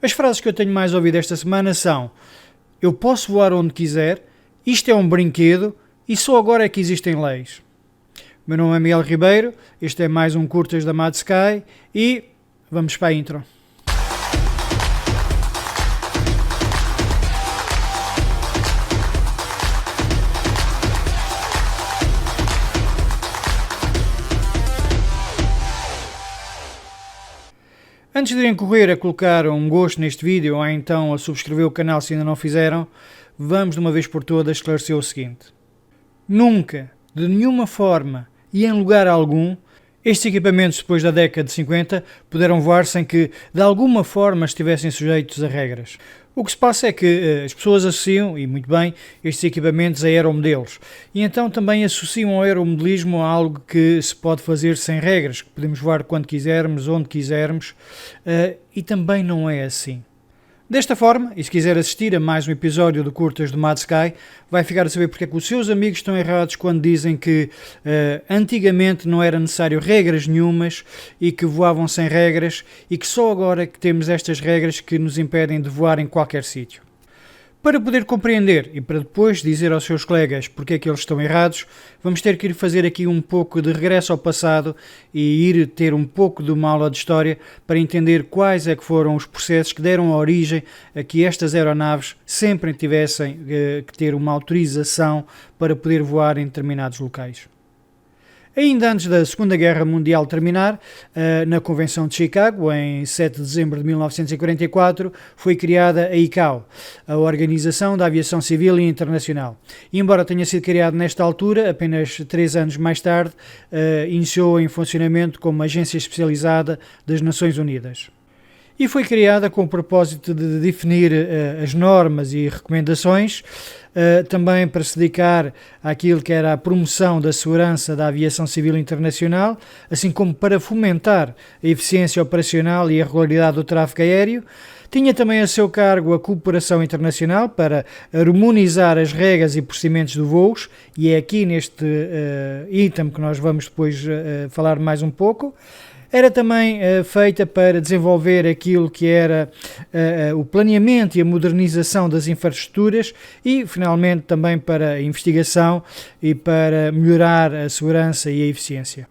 As frases que eu tenho mais ouvido esta semana são: eu posso voar onde quiser, isto é um brinquedo e só agora é que existem leis. Meu nome é Miguel Ribeiro, este é mais um Curtas da Mad Sky e vamos para a intro. Antes de irem correr a colocar um gosto neste vídeo ou então a subscrever o canal se ainda não fizeram, vamos de uma vez por todas esclarecer o seguinte. Nunca, de nenhuma forma e em lugar algum, estes equipamentos depois da década de 50 puderam voar sem que de alguma forma estivessem sujeitos a regras. O que se passa é que as pessoas associam, e muito bem, estes equipamentos a aeromodelos. E então também associam o aeromodelismo a algo que se pode fazer sem regras, que podemos voar quando quisermos, onde quisermos, e também não é assim. Desta forma, e se quiser assistir a mais um episódio do Curtas do Mad Sky, vai ficar a saber porque é que os seus amigos estão errados quando dizem que antigamente não era necessário regras nenhumas e que voavam sem regras e que só agora que temos estas regras que nos impedem de voar em qualquer sítio. Para poder compreender e para depois dizer aos seus colegas porque é que eles estão errados, vamos ter que ir fazer aqui um pouco de regresso ao passado e ir ter um pouco de uma aula de história para entender quais é que foram os processos que deram origem a que estas aeronaves sempre tivessem que ter uma autorização para poder voar em determinados locais. Ainda antes da Segunda Guerra Mundial terminar, na Convenção de Chicago, em 7 de dezembro de 1944, foi criada a ICAO, a Organização da Aviação Civil e Internacional. E embora tenha sido criada nesta altura, apenas 3 anos mais tarde, iniciou em funcionamento como agência especializada das Nações Unidas. E foi criada com o propósito de definir as normas e recomendações, também para se dedicar àquilo que era a promoção da segurança da aviação civil internacional, assim como para fomentar a eficiência operacional e a regularidade do tráfego aéreo. Tinha também a seu cargo a cooperação internacional para harmonizar as regras e procedimentos de voos, e é aqui neste item que nós vamos depois falar mais um pouco. Era também feita para desenvolver aquilo que era o planeamento e a modernização das infraestruturas e, finalmente, também para a investigação e para melhorar a segurança e a eficiência.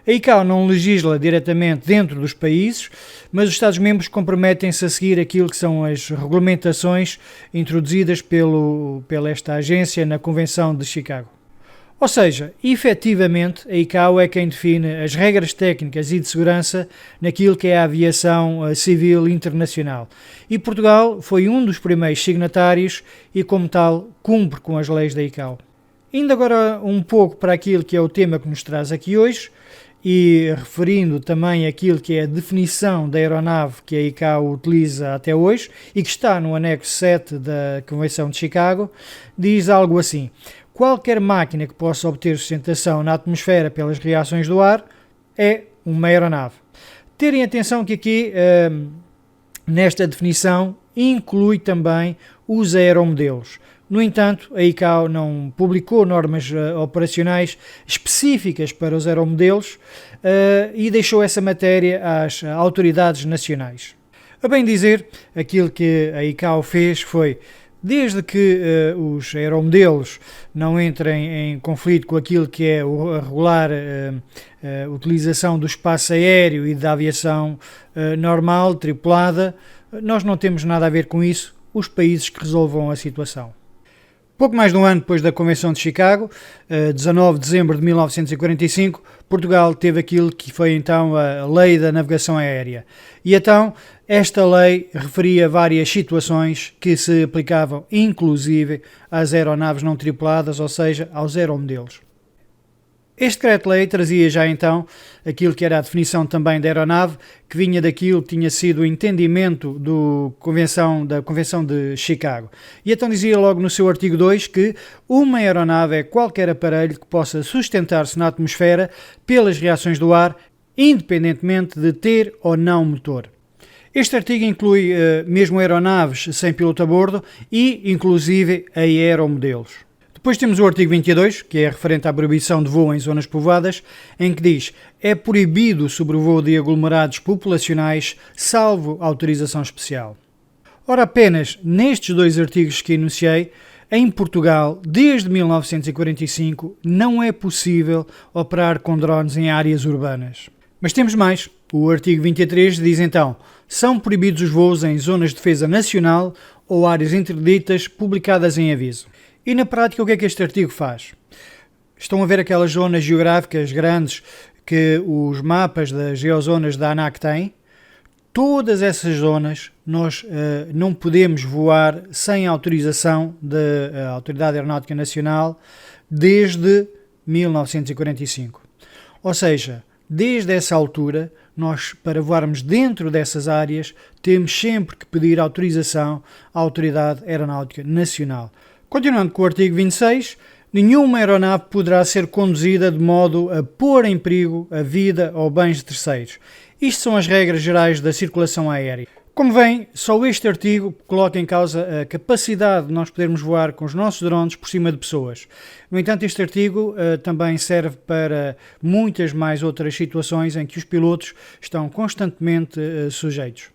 A ICAO não legisla diretamente dentro dos países, mas os Estados-membros comprometem-se a seguir aquilo que são as regulamentações introduzidas pela esta agência na Convenção de Chicago. Ou seja, efetivamente, a ICAO é quem define as regras técnicas e de segurança naquilo que é a aviação civil internacional. E Portugal foi um dos primeiros signatários e, como tal, cumpre com as leis da ICAO. Indo agora um pouco para aquilo que é o tema que nos traz aqui hoje, e referindo também aquilo que é a definição da aeronave que a ICAO utiliza até hoje e que está no anexo 7 da Convenção de Chicago, diz algo assim: qualquer máquina que possa obter sustentação na atmosfera pelas reações do ar é uma aeronave. Terem atenção que aqui, nesta definição, inclui também os aeromodelos. No entanto, a ICAO não publicou normas operacionais específicas para os aeromodelos e deixou essa matéria às autoridades nacionais. A bem dizer, aquilo que a ICAO fez foi, desde que os aeromodelos não entrem em conflito com aquilo que é a regular utilização do espaço aéreo e da aviação normal, tripulada, nós não temos nada a ver com isso, os países que resolvam a situação. Pouco mais de um ano depois da Convenção de Chicago, 19 de dezembro de 1945, Portugal teve aquilo que foi então a Lei da Navegação Aérea. E então, esta lei referia várias situações que se aplicavam inclusive às aeronaves não tripuladas, ou seja, aos aeromodelos. Este decreto-lei trazia já então aquilo que era a definição também da aeronave, que vinha daquilo que tinha sido o entendimento da Convenção de Chicago. E então dizia logo no seu artigo 2 que uma aeronave é qualquer aparelho que possa sustentar-se na atmosfera pelas reações do ar, independentemente de ter ou não motor. Este artigo inclui mesmo aeronaves sem piloto a bordo e, inclusive, aeromodelos. Depois temos o artigo 22, que é referente à proibição de voo em zonas povoadas, em que diz: é proibido o sobrevoo de aglomerados populacionais, salvo autorização especial. Ora, apenas nestes dois artigos que enunciei, em Portugal, desde 1945, não é possível operar com drones em áreas urbanas. Mas temos mais. O artigo 23 diz então: são proibidos os voos em zonas de defesa nacional ou áreas interditas publicadas em aviso. E na prática, o que é que este artigo faz? Estão a ver aquelas zonas geográficas grandes que os mapas das geozonas da ANAC têm? Todas essas zonas nós não podemos voar sem autorização da Autoridade Aeronáutica Nacional desde 1945. Ou seja, desde essa altura, nós, para voarmos dentro dessas áreas, temos sempre que pedir autorização à Autoridade Aeronáutica Nacional. Continuando com o artigo 26, nenhuma aeronave poderá ser conduzida de modo a pôr em perigo a vida ou bens de terceiros. Isto são as regras gerais da circulação aérea. Como veem, só este artigo coloca em causa a capacidade de nós podermos voar com os nossos drones por cima de pessoas. No entanto, este artigo também serve para muitas mais outras situações em que os pilotos estão constantemente sujeitos.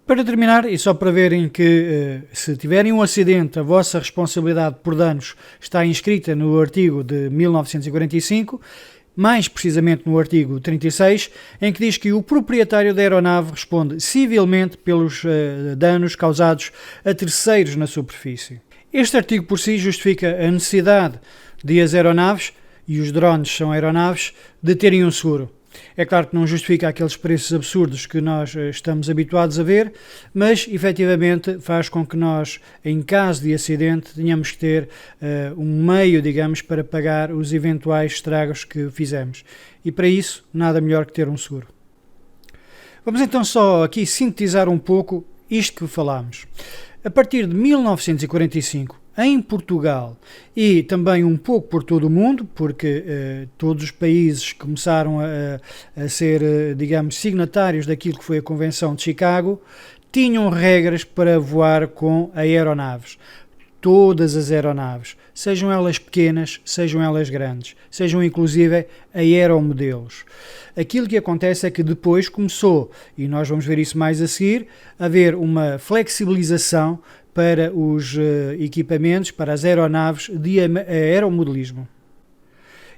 Para terminar, e só para verem que se tiverem um acidente, a vossa responsabilidade por danos está inscrita no artigo de 1945, mais precisamente no artigo 36, em que diz que o proprietário da aeronave responde civilmente pelos danos causados a terceiros na superfície. Este artigo por si justifica a necessidade de as aeronaves, e os drones são aeronaves, de terem um seguro. É claro que não justifica aqueles preços absurdos que nós estamos habituados a ver, mas efetivamente faz com que nós, em caso de acidente, tenhamos que ter um meio, digamos, para pagar os eventuais estragos que fizemos. E para isso, nada melhor que ter um seguro. Vamos então só aqui sintetizar um pouco isto que falámos. A partir de 1945, em Portugal e também um pouco por todo o mundo, porque todos os países começaram a ser, digamos, signatários daquilo que foi a Convenção de Chicago, tinham regras para voar com aeronaves. Todas as aeronaves, sejam elas pequenas, sejam elas grandes, sejam inclusive aeromodelos. Aquilo que acontece é que depois começou, e nós vamos ver isso mais a seguir, a haver uma flexibilização para os equipamentos, para as aeronaves de aeromodelismo.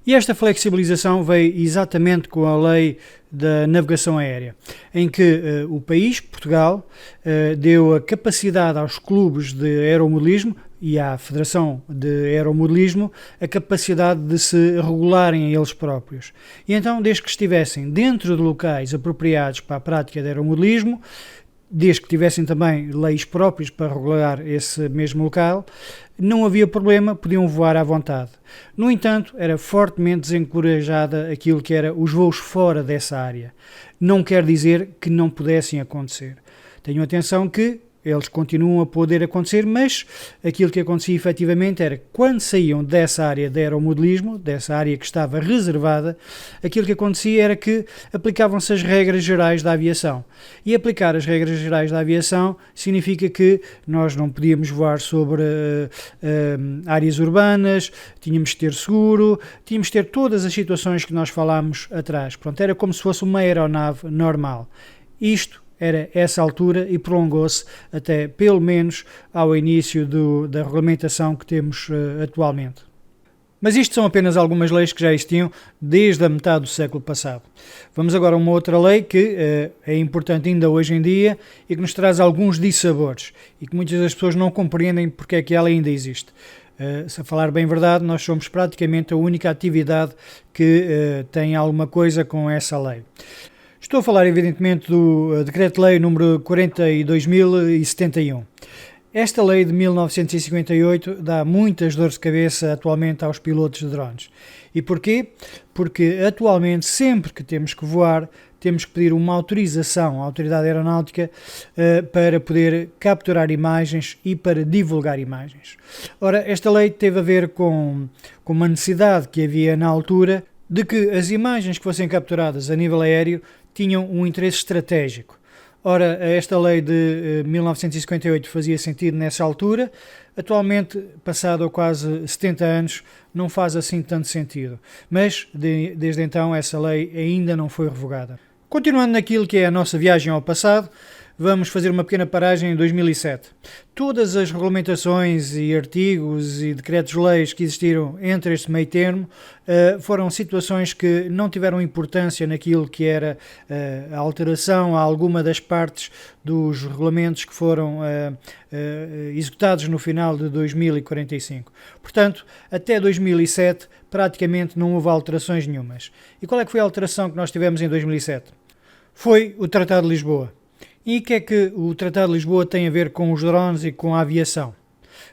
E esta flexibilização veio exatamente com a lei da navegação aérea, em que o país, Portugal, deu a capacidade aos clubes de aeromodelismo e à Federação de Aeromodelismo a capacidade de se regularem a eles próprios. E então, desde que estivessem dentro de locais apropriados para a prática de aeromodelismo, desde que tivessem também leis próprias para regular esse mesmo local, não havia problema, podiam voar à vontade. No entanto, era fortemente desencorajada aquilo que era os voos fora dessa área. Não quer dizer que não pudessem acontecer. Tenham atenção que eles continuam a poder acontecer, mas aquilo que acontecia efetivamente era que quando saíam dessa área de aeromodelismo, dessa área que estava reservada, aquilo que acontecia era que aplicavam-se as regras gerais da aviação. E aplicar as regras gerais da aviação significa que nós não podíamos voar sobre áreas urbanas, tínhamos de ter seguro, tínhamos de ter todas as situações que nós falámos atrás. Pronto, era como se fosse uma aeronave normal. Isto era essa altura e prolongou-se até pelo menos ao início da regulamentação que temos atualmente. Mas isto são apenas algumas leis que já existiam desde a metade do século passado. Vamos agora a uma outra lei que é importante ainda hoje em dia e que nos traz alguns dissabores e que muitas das pessoas não compreendem porque é que ela ainda existe. Se a falar bem verdade, nós somos praticamente a única atividade que tem alguma coisa com essa lei. Estou a falar, evidentemente, do Decreto-Lei número 42.071. Esta lei de 1958 dá muitas dores de cabeça atualmente aos pilotos de drones. E porquê? Porque atualmente, sempre que temos que voar, temos que pedir uma autorização à Autoridade Aeronáutica para poder capturar imagens e para divulgar imagens. Ora, esta lei teve a ver com uma necessidade que havia na altura de que as imagens que fossem capturadas a nível aéreo tinham um interesse estratégico. Ora, esta lei de 1958 fazia sentido nessa altura. Atualmente, passado quase 70 anos, não faz assim tanto sentido. Mas, desde então, essa lei ainda não foi revogada. Continuando naquilo que é a nossa viagem ao passado, vamos fazer uma pequena paragem em 2007. Todas as regulamentações e artigos e decretos-leis que existiram entre este meio termo foram situações que não tiveram importância naquilo que era a alteração a alguma das partes dos regulamentos que foram executados no final de 2045. Portanto, até 2007 praticamente não houve alterações nenhumas. E qual é que foi a alteração que nós tivemos em 2007? Foi o Tratado de Lisboa. E o que é que o Tratado de Lisboa tem a ver com os drones e com a aviação?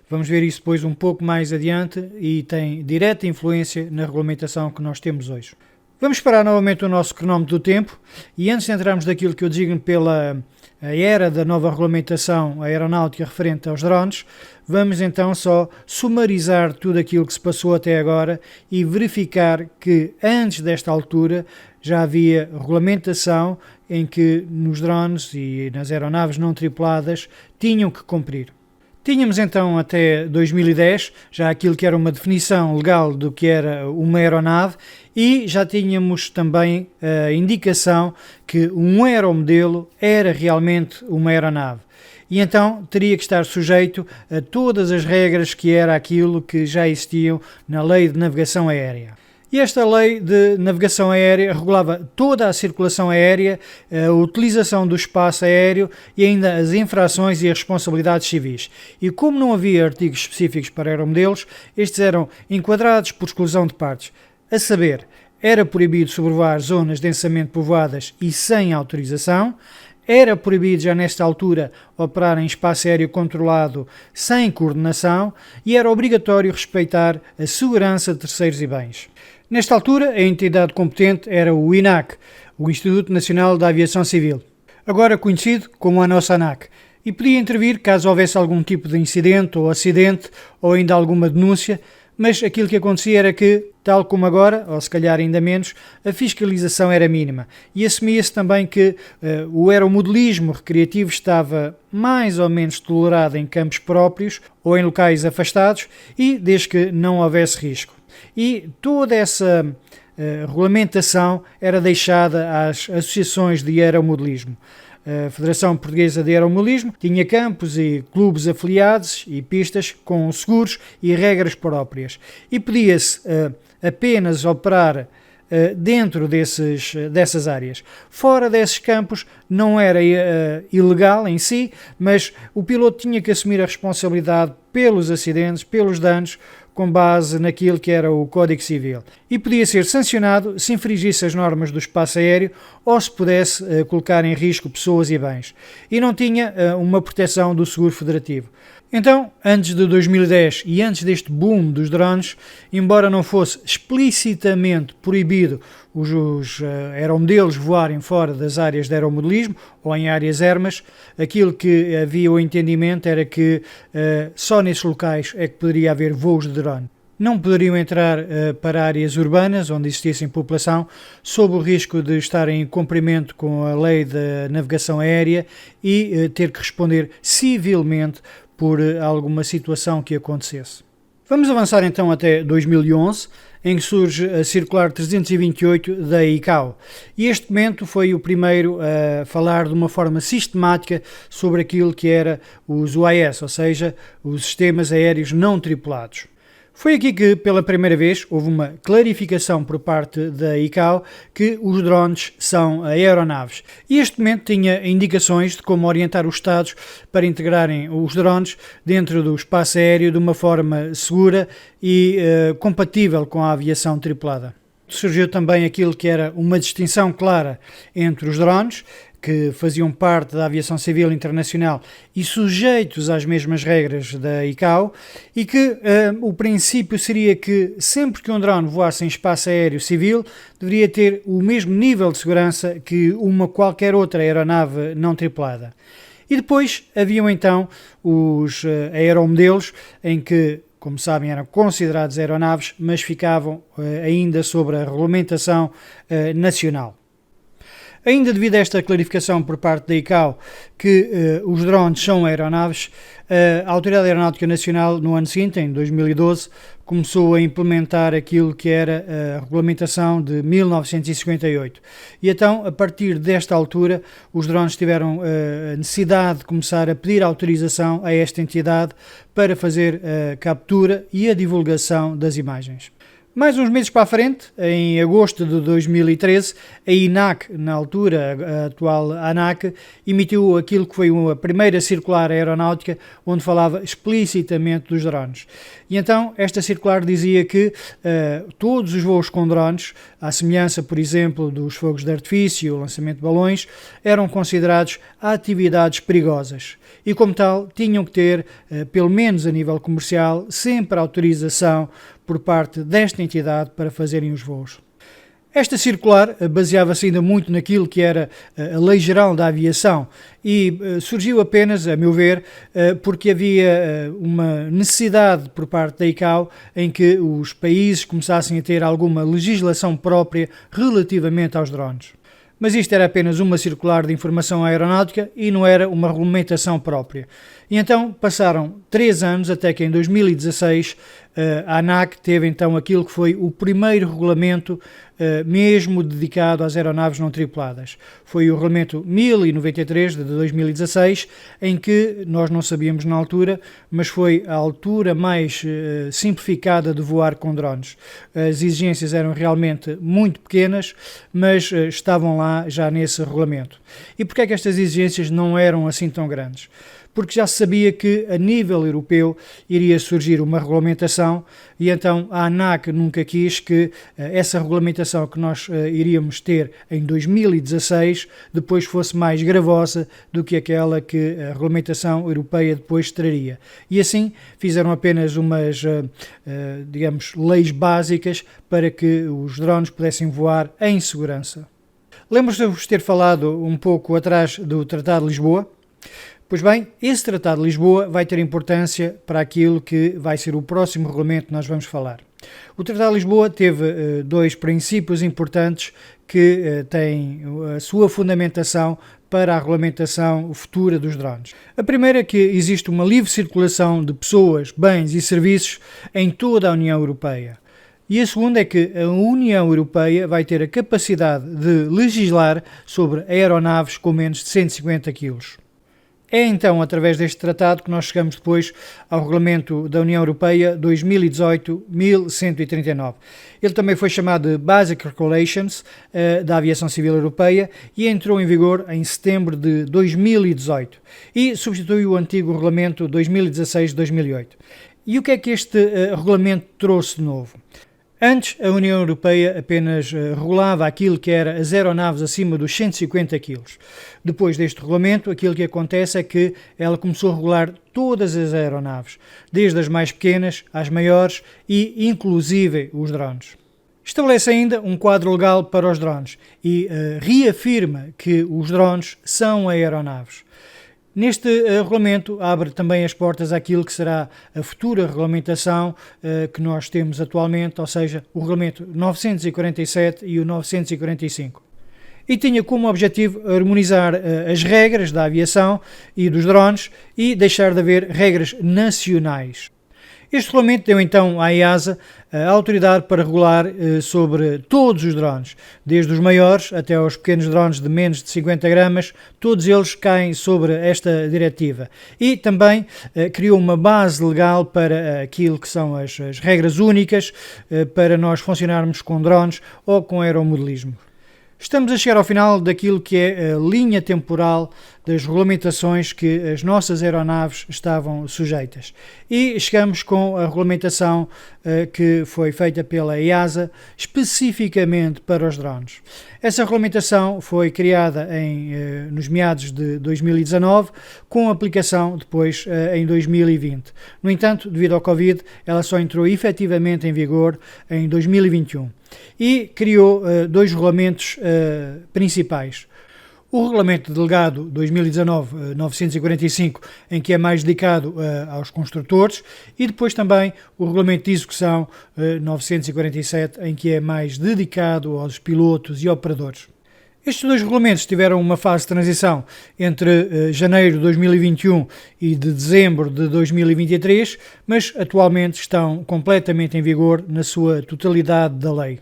Vamos ver isso depois um pouco mais adiante e tem direta influência na regulamentação que nós temos hoje. Vamos parar novamente o nosso cronómetro do tempo e antes de entrarmos daquilo que eu designo pela era da nova regulamentação aeronáutica referente aos drones, vamos então só sumarizar tudo aquilo que se passou até agora e verificar que antes desta altura já havia regulamentação em que nos drones e nas aeronaves não tripuladas tinham que cumprir. Tínhamos então até 2010 já aquilo que era uma definição legal do que era uma aeronave e já tínhamos também a indicação que um aeromodelo era realmente uma aeronave. E então teria que estar sujeito a todas as regras que era aquilo que já existiam na Lei de Navegação Aérea. E esta lei de navegação aérea regulava toda a circulação aérea, a utilização do espaço aéreo e ainda as infrações e as responsabilidades civis. E como não havia artigos específicos para aeromodelos, estes eram enquadrados por exclusão de partes. A saber, era proibido sobrevoar zonas densamente povoadas e sem autorização, era proibido já nesta altura operar em espaço aéreo controlado sem coordenação e era obrigatório respeitar a segurança de terceiros e bens. Nesta altura, a entidade competente era o INAC, o Instituto Nacional da Aviação Civil, agora conhecido como a nossa ANAC, e podia intervir caso houvesse algum tipo de incidente ou acidente ou ainda alguma denúncia, mas aquilo que acontecia era que, tal como agora, ou se calhar ainda menos, a fiscalização era mínima e assumia-se também que o aeromodelismo recreativo estava mais ou menos tolerado em campos próprios ou em locais afastados e desde que não houvesse risco. E toda essa regulamentação era deixada às associações de aeromodelismo. A Federação Portuguesa de Aeromodelismo tinha campos e clubes afiliados e pistas com seguros e regras próprias. E podia-se apenas operar dentro dessas áreas. Fora desses campos não era ilegal em si, mas o piloto tinha que assumir a responsabilidade pelos acidentes, pelos danos, com base naquilo que era o Código Civil. E podia ser sancionado se infringisse as normas do espaço aéreo ou se pudesse colocar em risco pessoas e bens. E não tinha uma proteção do seguro federativo. Então, antes de 2010 e antes deste boom dos drones, embora não fosse explicitamente proibido os aeromodelos voarem fora das áreas de aeromodelismo ou em áreas ermas, aquilo que havia o entendimento era que só nesses locais é que poderia haver voos de drone. Não poderiam entrar para áreas urbanas onde existisse população, sob o risco de estarem em cumprimento com a lei da navegação aérea e ter que responder civilmente por alguma situação que acontecesse. Vamos avançar então até 2011, em que surge a Circular 328 da ICAO. E este documento foi o primeiro a falar de uma forma sistemática sobre aquilo que era os UAS, ou seja, os sistemas aéreos não tripulados. Foi aqui que, pela primeira vez, houve uma clarificação por parte da ICAO que os drones são aeronaves. E este documento tinha indicações de como orientar os Estados para integrarem os drones dentro do espaço aéreo de uma forma segura e compatível com a aviação tripulada. Surgiu também aquilo que era uma distinção clara entre os drones, que faziam parte da aviação civil internacional e sujeitos às mesmas regras da ICAO, e que o princípio seria que sempre que um drone voasse em espaço aéreo civil deveria ter o mesmo nível de segurança que uma qualquer outra aeronave não tripulada. E depois haviam então os aeromodelos em que, como sabem, eram considerados aeronaves, mas ficavam ainda sobre a regulamentação nacional. Ainda devido a esta clarificação por parte da ICAO que os drones são aeronaves, a Autoridade Aeronáutica Nacional, no ano seguinte, em 2012, começou a implementar aquilo que era a regulamentação de 1958. E então, a partir desta altura, os drones tiveram a necessidade de começar a pedir autorização a esta entidade para fazer a captura e a divulgação das imagens. Mais uns meses para a frente, em agosto de 2013, a INAC, na altura a atual ANAC, emitiu aquilo que foi a primeira circular aeronáutica onde falava explicitamente dos drones. E então esta circular dizia que todos os voos com drones, à semelhança, por exemplo, dos fogos de artifício e o lançamento de balões, eram considerados atividades perigosas. E como tal, tinham que ter, pelo menos a nível comercial, sempre autorização por parte desta entidade para fazerem os voos. Esta circular baseava-se ainda muito naquilo que era a Lei Geral da Aviação e surgiu apenas, a meu ver, porque havia uma necessidade por parte da ICAO em que os países começassem a ter alguma legislação própria relativamente aos drones. Mas isto era apenas uma circular de informação aeronáutica e não era uma regulamentação própria. E então passaram 3 anos até que em 2016 a ANAC teve então aquilo que foi o primeiro regulamento mesmo dedicado às aeronaves não tripuladas. Foi o regulamento 1093 de 2016, em que nós não sabíamos na altura, mas foi a altura mais simplificada de voar com drones. As exigências eram realmente muito pequenas, mas estavam lá já nesse regulamento. E porquê é que estas exigências não eram assim tão grandes? Porque já se sabia que a nível europeu iria surgir uma regulamentação e então a ANAC nunca quis que essa regulamentação que nós iríamos ter em 2016 depois fosse mais gravosa do que aquela que a regulamentação europeia depois traria. E assim fizeram apenas umas, digamos, leis básicas para que os drones pudessem voar em segurança. Lembro-vos de ter falado um pouco atrás do Tratado de Lisboa? Pois bem, esse Tratado de Lisboa vai ter importância para aquilo que vai ser o próximo regulamento que nós vamos falar. O Tratado de Lisboa teve 2 princípios importantes que têm a sua fundamentação para a regulamentação futura dos drones. A primeira é que existe uma livre circulação de pessoas, bens e serviços em toda a União Europeia. E a segunda é que a União Europeia vai ter a capacidade de legislar sobre aeronaves com menos de 150 kg. É então através deste tratado que nós chegamos depois ao Regulamento da União Europeia 2018-1139. Ele também foi chamado de Basic Regulations da Aviação Civil Europeia e entrou em vigor em setembro de 2018 e substitui o antigo Regulamento 2016-2008. E o que é que este regulamento trouxe de novo? Antes, a União Europeia apenas regulava aquilo que era as aeronaves acima dos 150 kg. Depois deste regulamento, aquilo que acontece é que ela começou a regular todas as aeronaves, desde as mais pequenas às maiores e inclusive os drones. Estabelece ainda um quadro legal para os drones e reafirma que os drones são aeronaves. Neste regulamento abre também as portas àquilo que será a futura regulamentação que nós temos atualmente, ou seja, o regulamento 947 e o 945. E tinha como objetivo harmonizar as regras da aviação e dos drones e deixar de haver regras nacionais. Este regulamento deu então à EASA a autoridade para regular sobre todos os drones, desde os maiores até aos pequenos drones de menos de 50 gramas, todos eles caem sobre esta diretiva. E também criou uma base legal para aquilo que são as regras únicas para nós funcionarmos com drones ou com aeromodelismo. Estamos a chegar ao final daquilo que é a linha temporal das regulamentações que as nossas aeronaves estavam sujeitas. E chegamos com a regulamentação que foi feita pela EASA especificamente para os drones. Essa regulamentação foi criada nos meados de 2019, com aplicação depois em 2020. No entanto, devido ao Covid, ela só entrou efetivamente em vigor em 2021 e criou 2 regulamentos principais. O Regulamento Delegado 2019-945, em que é mais dedicado aos construtores, e depois também o Regulamento de Execução 947, em que é mais dedicado aos pilotos e operadores. Estes dois regulamentos tiveram uma fase de transição entre janeiro de 2021 e de dezembro de 2023, mas atualmente estão completamente em vigor na sua totalidade da lei.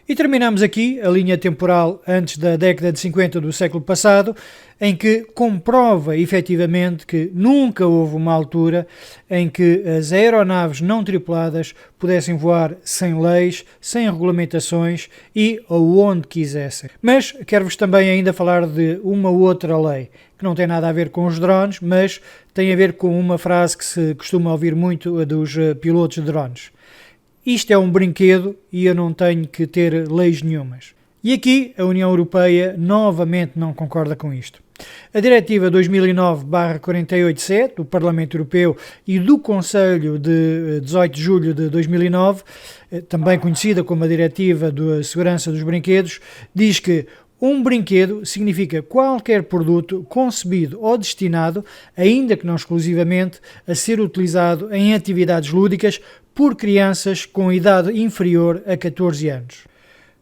E terminamos aqui a linha temporal antes da década de 50 do século passado, em que comprova efetivamente que nunca houve uma altura em que as aeronaves não tripuladas pudessem voar sem leis, sem regulamentações e aonde quisessem. Mas quero-vos também ainda falar de uma outra lei, que não tem nada a ver com os drones, mas tem a ver com uma frase que se costuma ouvir muito dos pilotos de drones. Isto é um brinquedo e eu não tenho que ter leis nenhumas. E aqui a União Europeia novamente não concorda com isto. A Diretiva 2009/487 do Parlamento Europeu e do Conselho de 18 de julho de 2009, também conhecida como a Diretiva da Segurança dos Brinquedos, diz que um brinquedo significa qualquer produto concebido ou destinado, ainda que não exclusivamente, a ser utilizado em atividades lúdicas por crianças com idade inferior a 14 anos.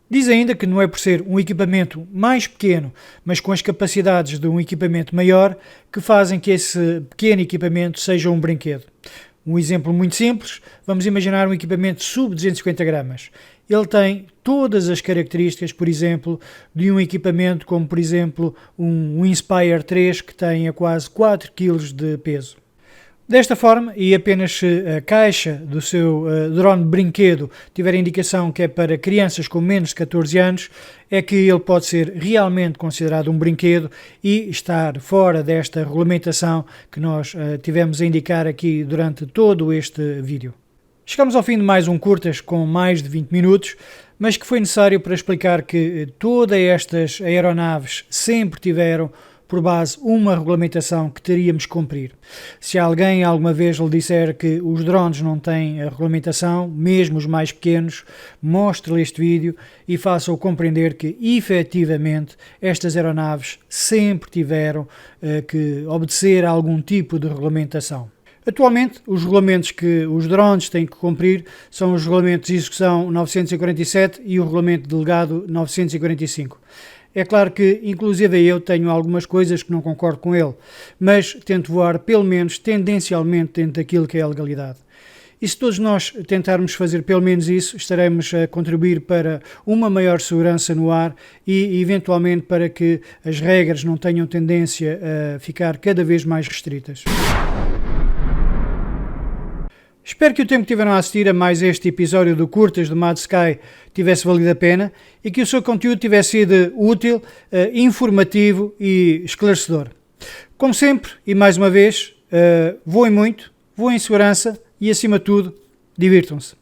Diz ainda que não é por ser um equipamento mais pequeno, mas com as capacidades de um equipamento maior, que fazem que esse pequeno equipamento seja um brinquedo. Um exemplo muito simples, vamos imaginar um equipamento sub 250 gramas. Ele tem todas as características, por exemplo, de um equipamento como, por exemplo, um Inspire 3 que tem quase 4 kg de peso. Desta forma, e apenas se a caixa do seu drone brinquedo tiver a indicação que é para crianças com menos de 14 anos, é que ele pode ser realmente considerado um brinquedo e estar fora desta regulamentação que nós tivemos a indicar aqui durante todo este vídeo. Chegamos ao fim de mais um curtas com mais de 20 minutos, mas que foi necessário para explicar que todas estas aeronaves sempre tiveram por base uma regulamentação que teríamos que cumprir. Se alguém alguma vez lhe disser que os drones não têm a regulamentação, mesmo os mais pequenos, mostre-lhe este vídeo e faça-o compreender que, efetivamente, estas aeronaves sempre tiveram que obedecer a algum tipo de regulamentação. Atualmente, os regulamentos que os drones têm que cumprir são os regulamentos de execução 947 e o regulamento delegado 945. É claro que, inclusive, eu tenho algumas coisas que não concordo com ele, mas tento voar, pelo menos, tendencialmente dentro daquilo que é a legalidade. E se todos nós tentarmos fazer pelo menos isso, estaremos a contribuir para uma maior segurança no ar e, eventualmente, para que as regras não tenham tendência a ficar cada vez mais restritas. Espero que o tempo que tiveram a assistir a mais este episódio do Curtas do Mad Sky tivesse valido a pena e que o seu conteúdo tivesse sido útil, informativo e esclarecedor. Como sempre, e mais uma vez, voem muito, voem em segurança e, acima de tudo, divirtam-se.